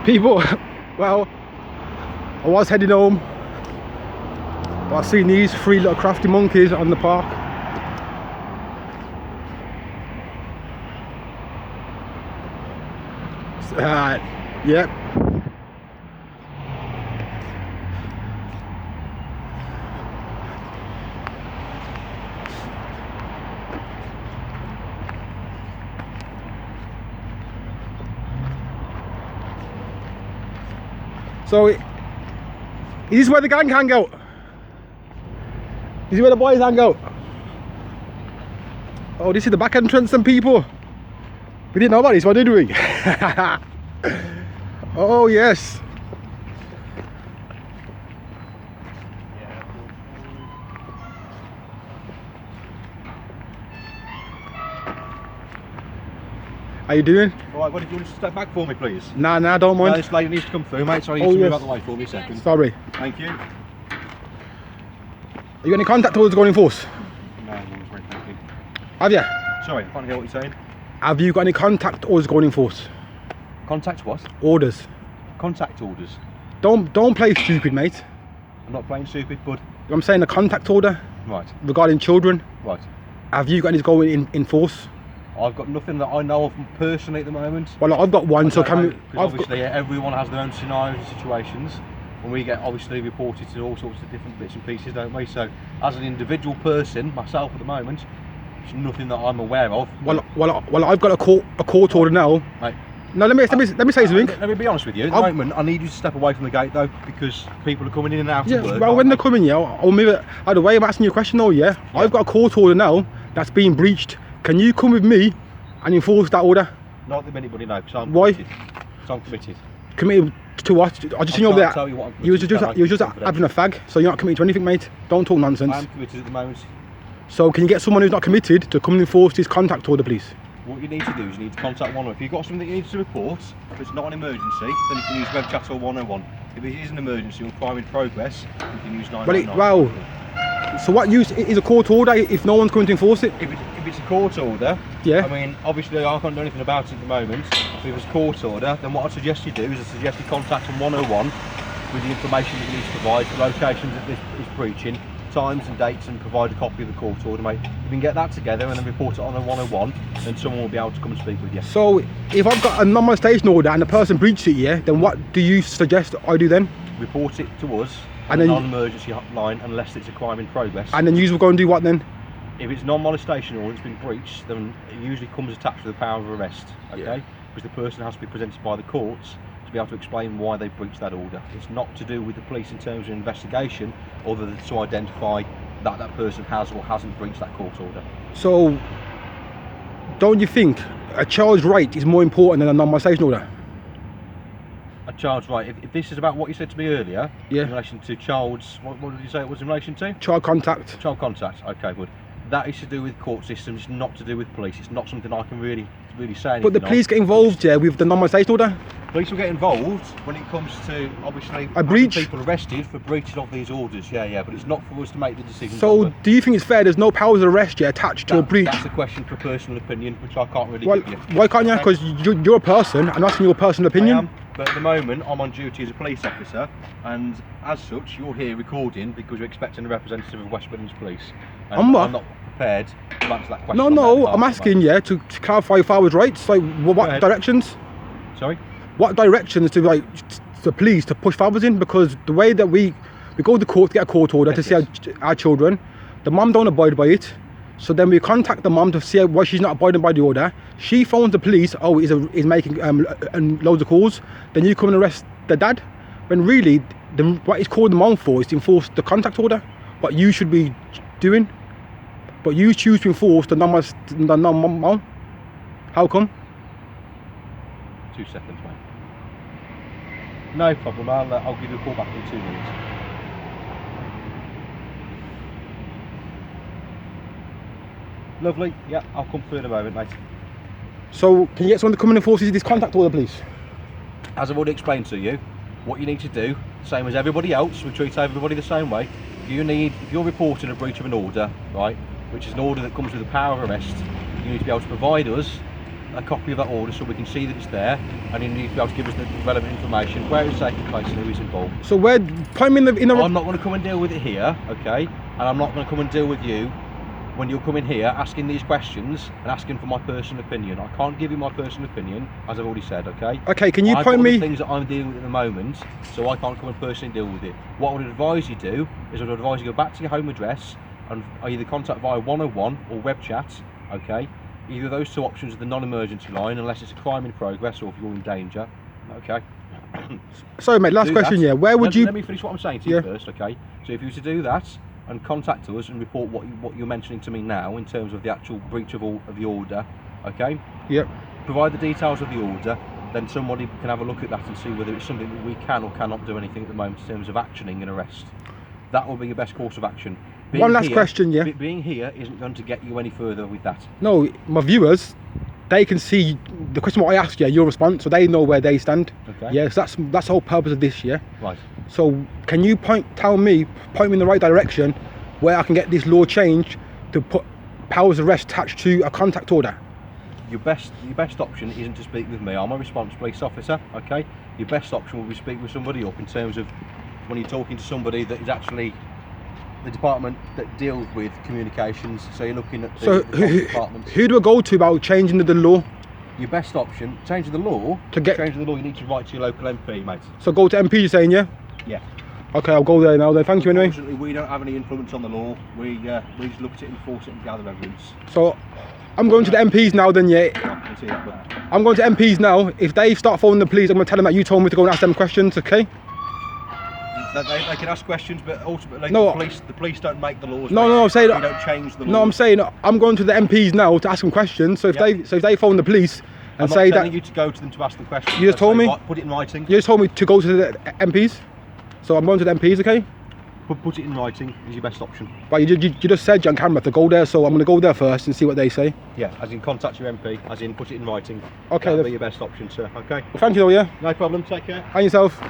People, well, I was heading home, but I seen these three little crafty monkeys on the park. Yep. So, is this where the gang hang out? Is this where the boys hang out? Oh, this is the back entrance and people. We didn't know about this one, did we? Oh, yes. How you doing? Alright, what did you want to step back for me, please? Nah, don't mind. No, this lady needs to come through, mate. Sorry, you Oh, need to yes. move out the way for me a second. Sorry. Thank you. Are you got any contact orders going in force? No, I'm sorry, thank you. Have you? Sorry, I can't hear what you're saying. Have you got any contact orders going in force? Contact what? Orders. Contact orders. Don't play stupid, mate. I'm not playing stupid, bud. I'm saying a contact order Right, regarding children. right. Have you got any going in force? I've got nothing that I know of personally at the moment. Well, I've got one, so can we? Because obviously everyone has their own scenarios and situations. And we get obviously reported to all sorts of different bits and pieces, don't we? So as an individual person, myself at the moment, there's nothing that I'm aware of. Well, I've got a court order now. Mate, No, let me say something. let me be honest with you. At the moment, I need you to step away from the gate though, because people are coming in and out Yeah, of work. well, when they're coming, yeah, I'll move it out of the way. I'm asking you a question though, yeah? I've got a court order now that's being breached. Can you come with me and enforce that order? Not that anybody knows, because I'm Why? committed. So I'm committed. Committed to what? I just seen you over there. Tell you what I'm You was committed just to, having a fag, so you're not committed to anything, mate. Don't talk nonsense. I'm committed at the moment. So can you get someone who's not committed to come and enforce this contact order, please? What you need to do is you need to contact 101. If you've got something that you need to report, if it's not an emergency, then you can use web chat or 101. If it is an emergency or crime in progress, you can use 999. Well, so what use is a court order if no one's going to enforce it? If it's a court order, Yeah. I mean, obviously I can't do anything about it at the moment. If it's a court order, then what I suggest you do is I suggest you contact on 101 with the information that you need to provide, the locations that this is breaching, times and dates, and provide a copy of the court order, mate. If you can get that together and then report it on a 101, then someone will be able to come and speak with you. So if I've got a non-molestation order and the person breached it, yeah, then what do you suggest I do then? Report it to us And on a then- non-emergency hotline unless it's a crime in progress. And then you will go and do what then? If it's non-molestation or it's been breached, then it usually comes attached with a power of arrest, okay? Yeah. Because the person has to be presented by the courts to be able to explain why they breached that order. It's not to do with the police in terms of investigation, other than to identify that that person has or hasn't breached that court order. So don't you think a child's right is more important than a non-molestation order? A child's right. If this is about what you said to me earlier, Yeah. in relation to child's, what did you say it was in relation to? Child contact. Child contact. Okay, good. That is to do with court systems. It's not to do with police. It's not something I can really say anything But the police get involved, yeah, with the non-molestation order? Police will get involved when it comes to obviously A breach? having people arrested for breaching of these orders. Yeah, but it's not for us to make the decision. So do you think it's fair there's no powers of arrest, yeah, attached to a breach? That's a question for personal opinion, which I can't really Well, give you. why can't you? Okay? Because you're a person, I'm asking your personal opinion. I am, but at the moment I'm on duty as a police officer, and as such you're here recording because you're expecting a representative of West Midlands Police. And I'm what? I'm not prepared to answer that question. No, on their behalf I'm at the asking, moment. yeah, to clarify if I was right. Like, what ahead. directions? Sorry? What directions to the police to push fathers in? Because the way that we go to court to get a court order to see our children, the mum don't abide by it. So then we contact the mum to see why she's not abiding by the order. She phones the police. Oh, he's making loads of calls. Then you come and arrest the dad. When really, what he's called the mum for is to enforce the contact order. What you should be doing. But you choose to enforce the non-mum. How come? 2 seconds, mate. No problem. I'll give you a call back in 2 minutes. Lovely. Yeah, I'll come through in a moment, mate. So can you get someone to come and enforce this contact order, please? As I've already explained to you, what you need to do, same as everybody else, we treat everybody the same way. If you're reporting a breach of an order, right, which is an order that comes with a power of arrest, you need to be able to provide us a copy of that order so we can see that it's there, and you need to be able to give us the relevant information, where it's taking place and who is involved. So where, point me in the I'm not going to come and deal with it here, okay? And I'm not going to come and deal with you when you'll come in here asking these questions and asking for my personal opinion. I can't give you my personal opinion, as I've already said, okay? Okay, can you I've point got me... the things that I'm dealing with at the moment, so I can't come and personally deal with it. What I would advise you do is I would advise you go back to your home address and either contact via 101 or web chat, okay? Either of those two options are the non-emergency line, unless it's a crime in progress or if you're in danger, okay? Sorry mate, last question, yeah. Where would you... Let me finish what I'm saying to you first, okay? So if you were to do that and contact us and report what you're mentioning to me now in terms of the actual breach of the order, okay? Yep. Provide the details of the order, then somebody can have a look at that and see whether it's something that we can or cannot do anything at the moment in terms of actioning an arrest. That will be your best course of action. One last question, yeah. Being here isn't going to get you any further with that. No, my viewers, they can see the question what I asked you, your response, so they know where they stand. Okay. Yeah, so that's the whole purpose of this, yeah. Right. So can you point me in the right direction where I can get this law changed to put powers of arrest attached to a contact order? Your best option isn't to speak with me. I'm a response police officer, okay? Your best option will be speak with somebody up in terms of when you're talking to somebody that is actually the department that deals with communications. So you're looking at the departments. Who do I go to about changing the law? Your best option, changing the law. You need to write to your local MP, mate. So go to MP, you're saying, yeah? Yeah. Okay, I'll go there now then. Thank you anyway. Unfortunately, we don't have any influence on the law. We just look at it, enforce it, and gather evidence. So I'm going to the MPs now then, yeah. I'm going to MPs now. If they start phoning the police, I'm going to tell them that you told me to go and ask them questions, okay? They can ask questions, but ultimately no, the police don't make the laws. No, I'm saying they don't change the law. No, I'm saying I'm going to the MPs now to ask them questions. So if they phone the police and say that, I'm not telling you to go to them to ask them questions. You just told me. Put it in writing. You just told me to go to the MPs. So I'm going to the MPs, okay? Put it in writing is your best option. But you just said on camera to go there, so I'm going to go there first and see what they say. Yeah, as in contact your MP, as in put it in writing. Okay. That'll be your best option, sir. Okay. Well, thank you though, yeah. No problem. Take care. And yourself.